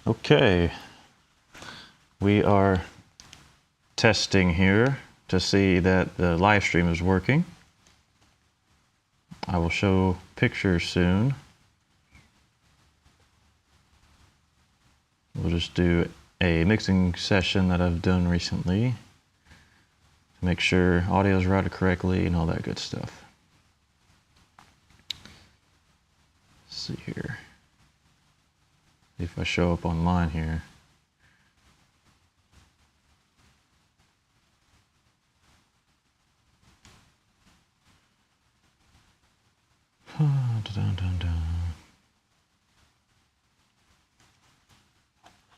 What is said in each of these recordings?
Okay, we are testing here to see that the live stream is working. I will show pictures soon. We'll just do a mixing session that I've done recently to make sure audio is routed correctly and all that good stuff. Let's see here. If I show up online here. Let's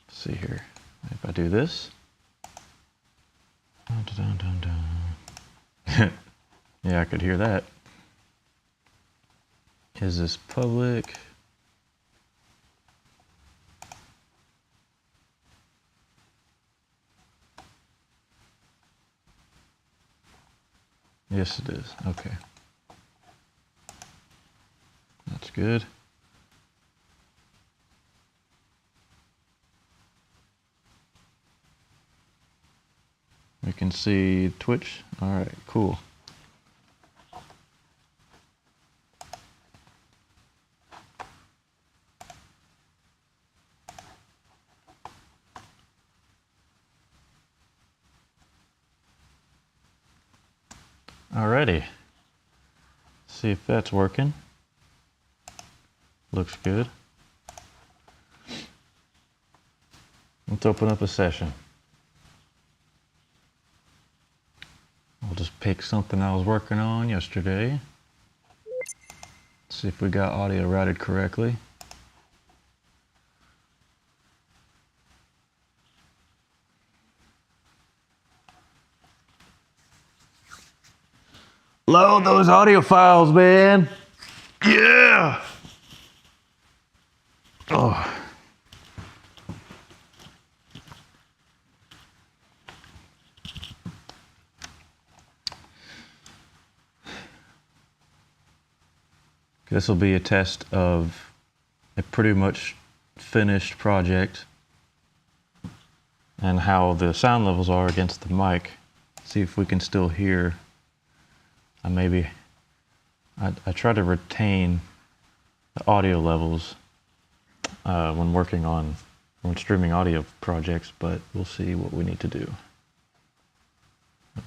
see here. If I do this. Yeah, I could hear that. Is this public? Yes, it is. Okay. That's good. We can see Twitch. All right, cool. Alrighty. See if that's working. Looks good. Let's open up a session. I'll just pick something I was working on yesterday. See if we got audio routed correctly. Load those audio files, man. Yeah. Oh. This will be a test of a pretty much finished project and how the sound levels are against the mic. See if we can still hear. I try to retain the audio levels when streaming audio projects, but we'll see what we need to do.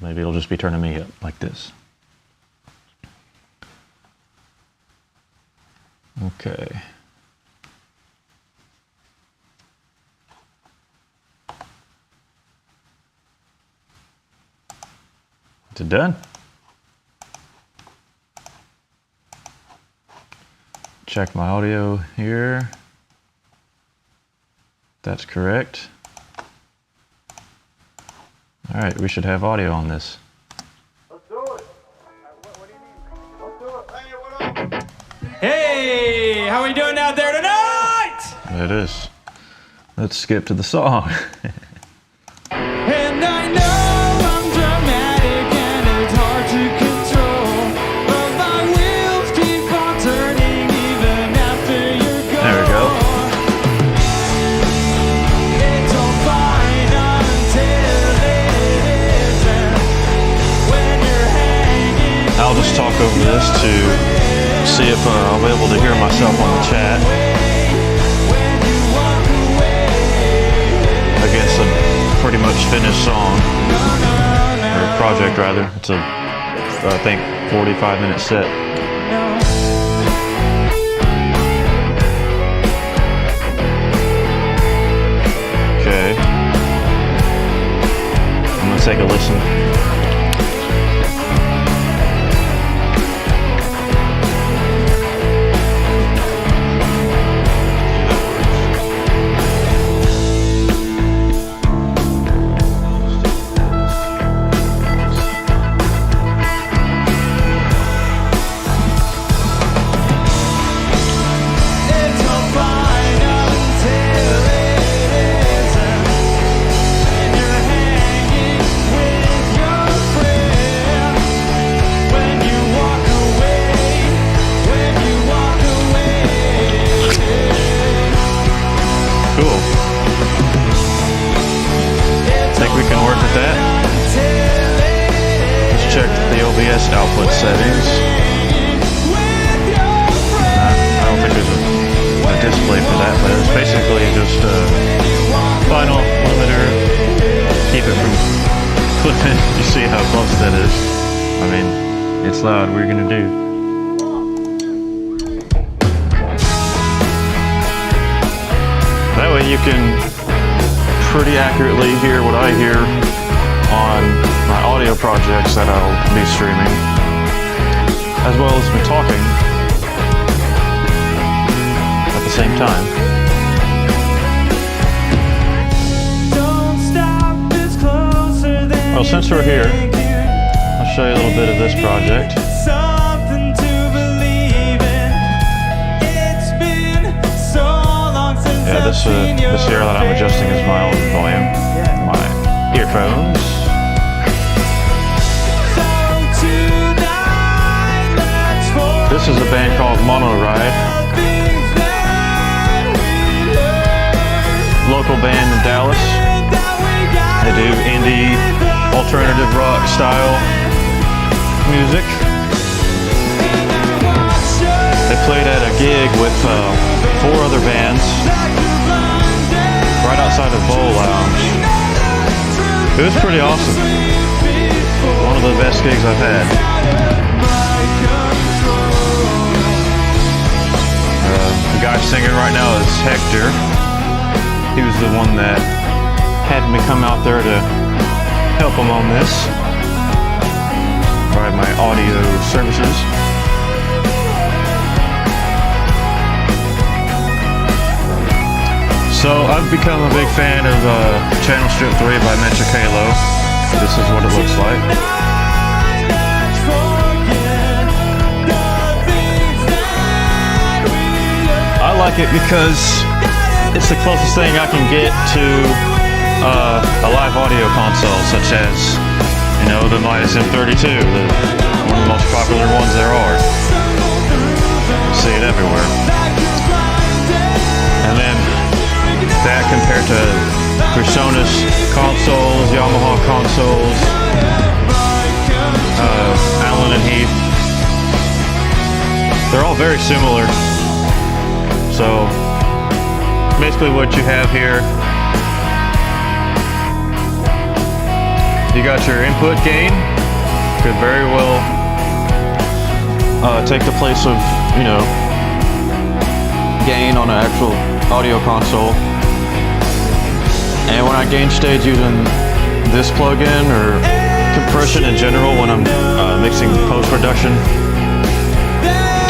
Maybe it'll just be turning me up like this. Okay. Is it done? Check my audio here. That's correct. All right, we should have audio on this. Let's do it. What do you mean? Let's do it. Hey, what up? Hey, how are we doing out there tonight? It is. Let's skip to the song. And I know I'm dramatic and it's hard to control, but my wheels keep on turning even after you're gone. There we go. It's all fine until it isn't. When you're hanging, I'll just talk over this to see if I'll be able to hear myself on the chat against a pretty much finished song, or project rather. It's a, I think, 45-minute set. Okay. I'm gonna take a listen. with loud. What are you gonna do? That way you can pretty accurately hear what I hear on my audio projects that I'll be streaming, as well as me talking at the same time. Don't stop, it's closer than Well, since we're here, I'll show you a little bit of this project. something to believe in. It's been so long since Yeah, this here that I'm adjusting is my own volume, my earphones. This is a band called Mono Ride, local band in Dallas. They do indie, alternative rock style music. They played at a gig with 4 other bands right outside the Bowl Lounge. It was pretty awesome. One of the best gigs I've had. The guy singing right now is Hector. He was the one that had me come out there to help him on this. Provide my audio services. So I've become a big fan of Channel Strip 3 by Metro Halo. This is what it looks like. I like it because it's the closest thing I can get to a live audio console, such as, you know, the Midas M32, one of the most popular ones there are. You see it everywhere. And then that compared to Presonus consoles, Yamaha consoles, Allen and Heath, they're all very similar. So basically what you have here, you got your input gain, could very well take the place of, you know, gain on an actual audio console. And when I gain stage using this plugin or compression in general when I'm mixing post-production,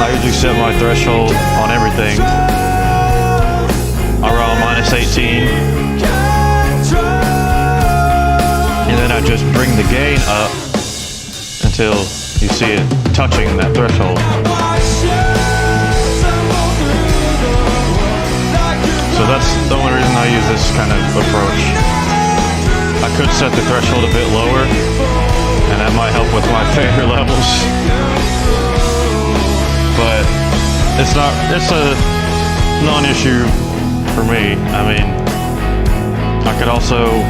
I usually set my threshold on everything around -18, and then I just bring the gain up until you see it touching that threshold. So that's the only reason I use this kind of approach. I could set the threshold a bit lower, and that might help with my fader levels. But it's a non-issue for me. I mean, I could also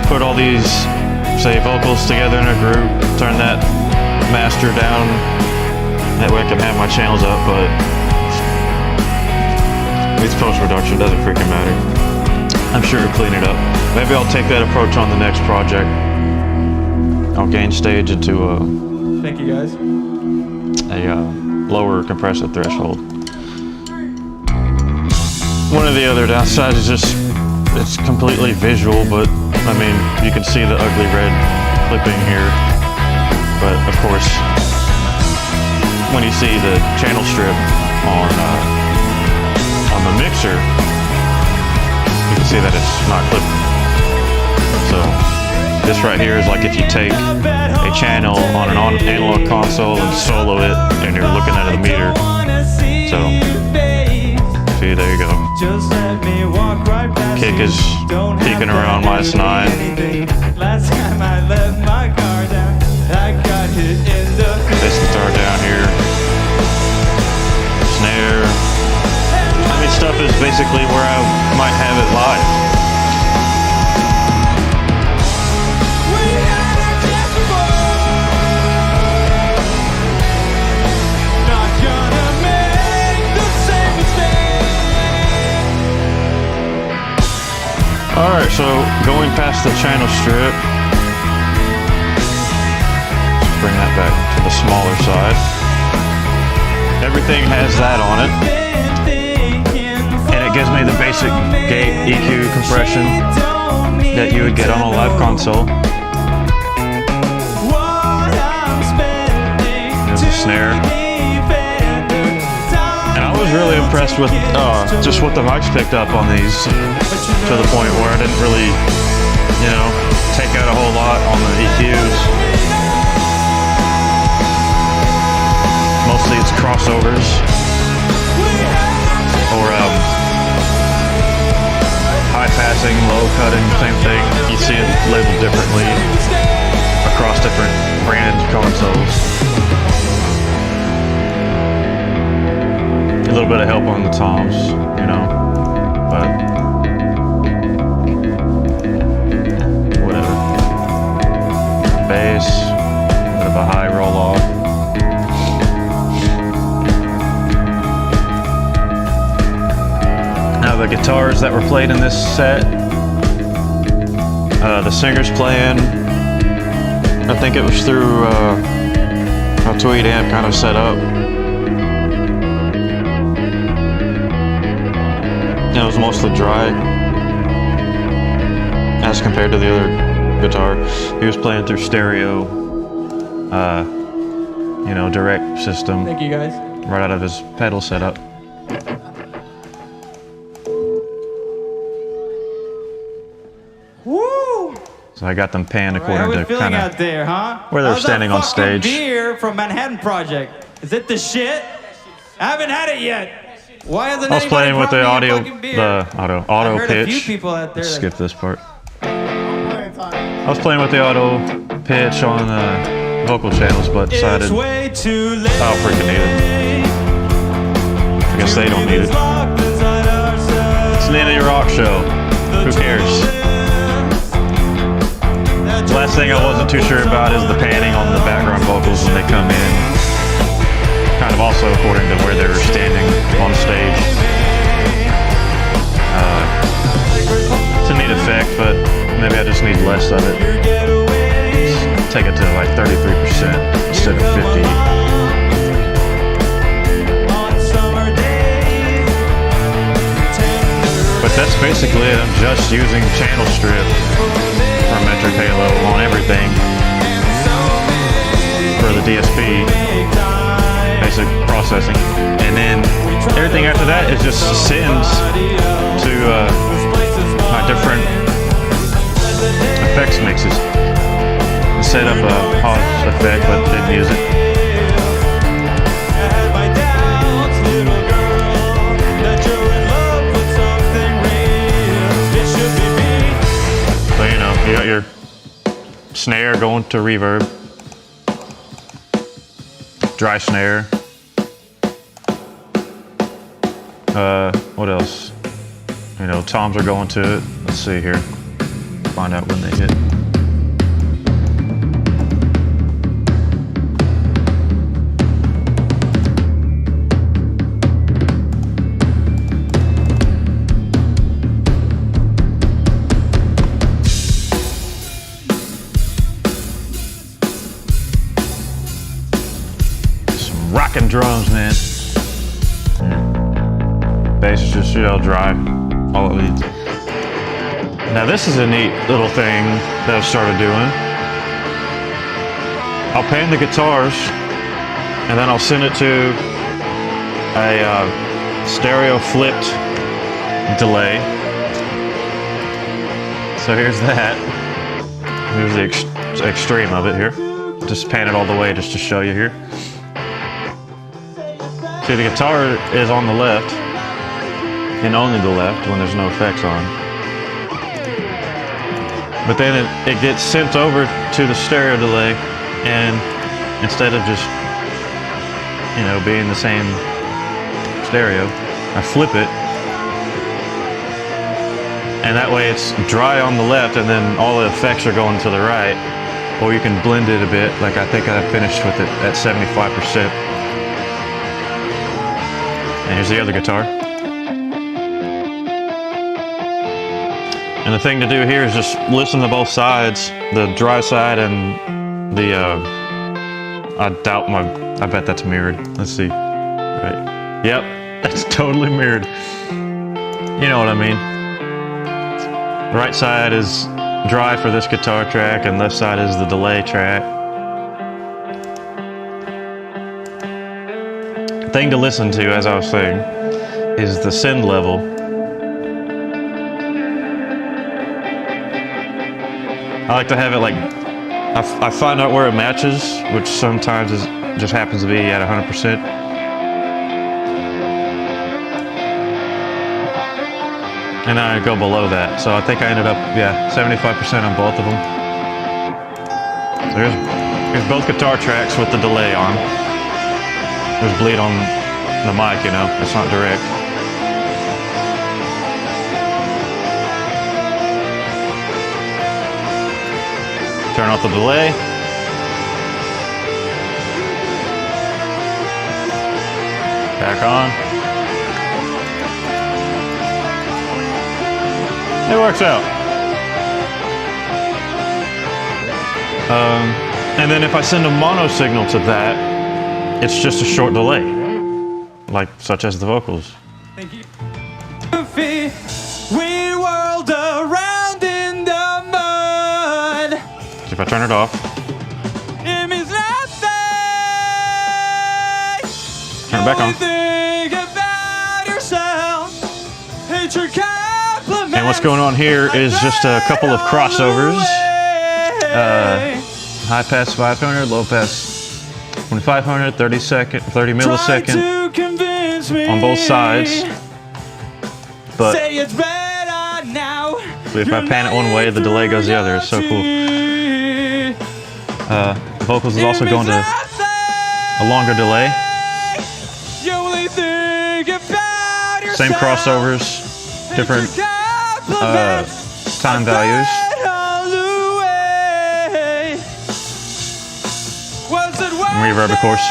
put all these, say, vocals together in a group, turn that master down, that way I can have my channels up, but it's post-production, doesn't freaking matter. I'm sure it'll clean it up. Maybe I'll take that approach on the next project. I'll gain stage into Thank you guys. a lower compressor threshold. One of the other downsides is just it's completely visual, but I mean you can see the ugly red clipping here. But of course, when you see the channel strip on the mixer, you can see that it's not clipped. So this right here is like if you take a channel on an analog console and solo it, and you're looking at the meter. So see, there you go. Kick is peaking around -9. Last time I let my car down, I got hit in the Bass guitar down here. Snare. I mean, stuff is basically where I might have it live. Alright, so going past the channel strip, let's bring that back to the smaller side. Everything has that on it. And it gives me the basic gate EQ compression that you would get on a live console. There's a snare. And I was really impressed with just what the mics picked up on these, to the point where I didn't really, you know, take out a whole lot on the EQs. Mostly it's crossovers or high passing, low cutting, same thing. You see it labeled differently across different brand consoles. A little bit of help on the toms, you know, but whatever. Bass, a bit of a high roll off. Now the guitars that were played in this set, the singer's playing, I think it was through a Tweed amp kind of set up. It was mostly dry as compared to the other guitar. He was playing through stereo, you know, direct system. Thank you guys. Right out of his pedal setup. Woo! So I got them panned How according we to feeling kind out of there, huh? where they were How's that standing on fucking stage. beer from Manhattan Project. Is it the shit? I haven't had it yet. Why hasn't I was anybody playing with brought the me a audio, fucking beer? auto I heard a few pitch. people out there. Skip this part. Playing time. I was playing with the auto pitch on vocal channels, but decided It's way too late. I don't freaking need it. I guess they don't need it. It's the Indie Rock Show. Who cares? The last thing I wasn't too sure about is the panning on the background vocals when they come in. Kind of also according to where they were standing on stage. It's a neat effect, but maybe I just need less of it. Just take it to like 33% instead of 50. But that's basically it. I'm just using channel strip for Metric Halo on everything for the DSP, basic processing. And then everything after that is just sends to my different effects mixes. I set up a pause effect, but didn't use it. So, you know, you got your snare going to reverb, dry snare. What else? You know, toms are going to it. Let's see here. Find out when they hit. Rockin' drums, man. Bass is just, you know, dry. All it needs. Now this is a neat little thing that I've started doing. I'll pan the guitars and then I'll send it to a stereo flipped delay. So here's that. Here's the extreme of it here. Just pan it all the way just to show you here. See, the guitar is on the left, and only the left when there's no effects on. But then it gets sent over to the stereo delay, and instead of just, you know, being the same stereo, I flip it, and that way it's dry on the left, and then all the effects are going to the right, or you can blend it a bit, like I think I finished with it at 75%. And here's the other guitar. And the thing to do here is just listen to both sides, the dry side and the I doubt I bet that's mirrored. Let's see. Right. Yep, that's totally mirrored. You know what I mean. The right side is dry for this guitar track, and left side is the delay track. Thing to listen to, as I was saying, is the send level. I like to have it like, I find out where it matches, which sometimes just happens to be at 100%. And I go below that. So I think I ended up, 75% on both of them. So here's both guitar tracks with the delay on. There's bleed on the mic, you know, it's not direct. Turn off the delay. Back on. It works out. And then if I send a mono signal to that, it's just a short delay, like such as the vocals. Thank you. We whirled around in the mud. So if I turn it off, It means nothing. turn it back on. Think about yourself. Hate your compliment. And what's going on here is just a couple of crossovers. High pass 500, low pass 2500, 30 millisecond on both sides. But Say it's better now. if I pan it one way, the delay goes the other. It's so cool. The vocals is also going to a longer delay. Same crossovers, different time values. Reverb, of course.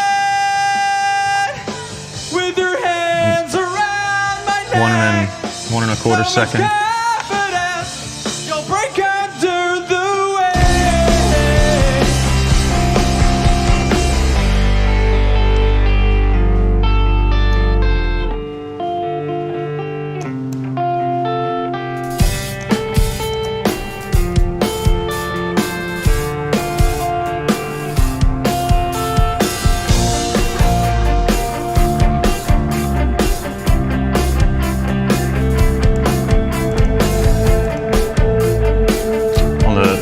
With your hands around my neck. 1 1/4 second. You'll break under the weight.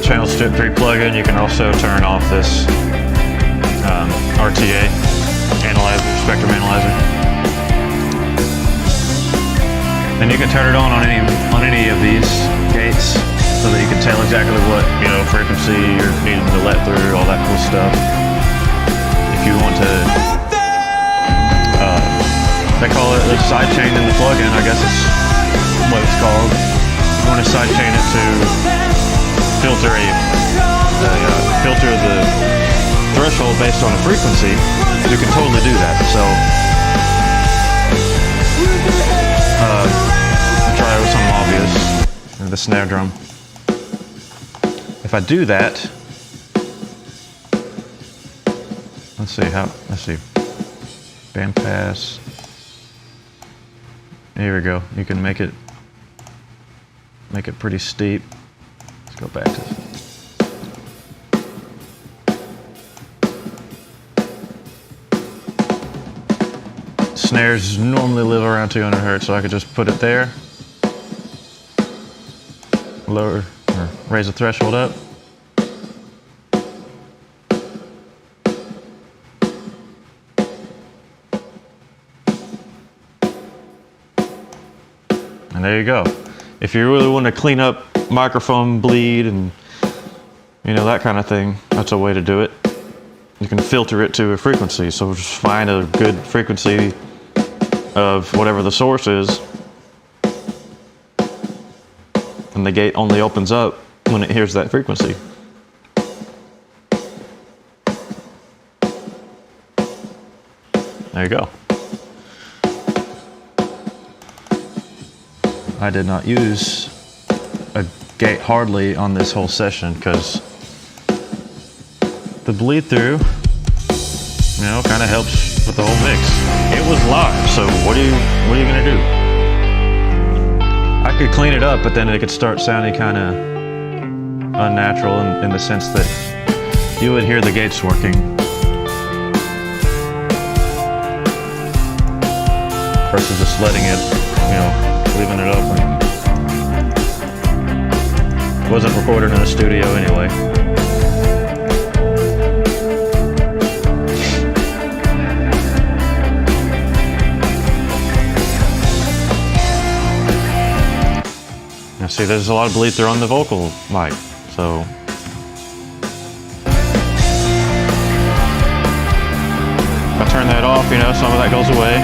Channel Strip 3 plugin, you can also turn off this RTA analyzer, spectrum analyzer, and you can turn it on any of these gates so that you can tell exactly what frequency you're needing to let through, all that cool stuff. If you want to, they call it sidechain in the plugin. I guess it's what it's called. You want to sidechain it to filter the threshold based on a frequency, you can totally do that. So I'll try it with something obvious, the snare drum. If I do that, let's see, band pass. Here we go. You can make it pretty steep. Go back to snares normally live around 200 hertz, so I could just put it there, lower or raise the threshold up. And there you go. If you really want to clean up microphone bleed and that kind of thing, that's a way to do it. You can filter it to a frequency, so just find a good frequency of whatever the source is, and the gate only opens up when it hears that frequency. There you go. I did not use a gate hardly on this whole session because the bleed through you know, kind of helps with the whole mix. It was live, so what are you gonna do? I could clean it up, but then it could start sounding kind of unnatural in the sense that you would hear the gates working versus just letting it, you know, leaving it open. It wasn't recorded in a studio anyway. Now see, there's a lot of bleed through on the vocal mic, so. If I turn that off, you know, some of that goes away.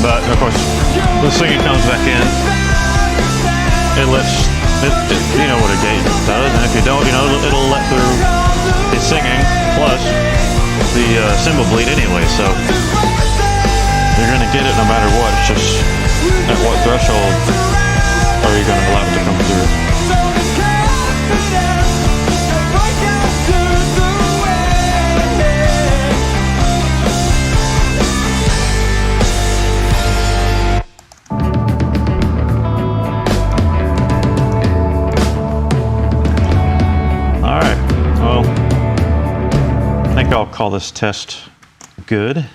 But of course, the singing comes back in. It lets, you know what a gate does, and if you don't, you know, it'll let through the singing plus the cymbal bleed anyway, so you're gonna get it no matter what. It's just at what threshold are you gonna allow it to come through? All right. Well, I think I'll call this test good.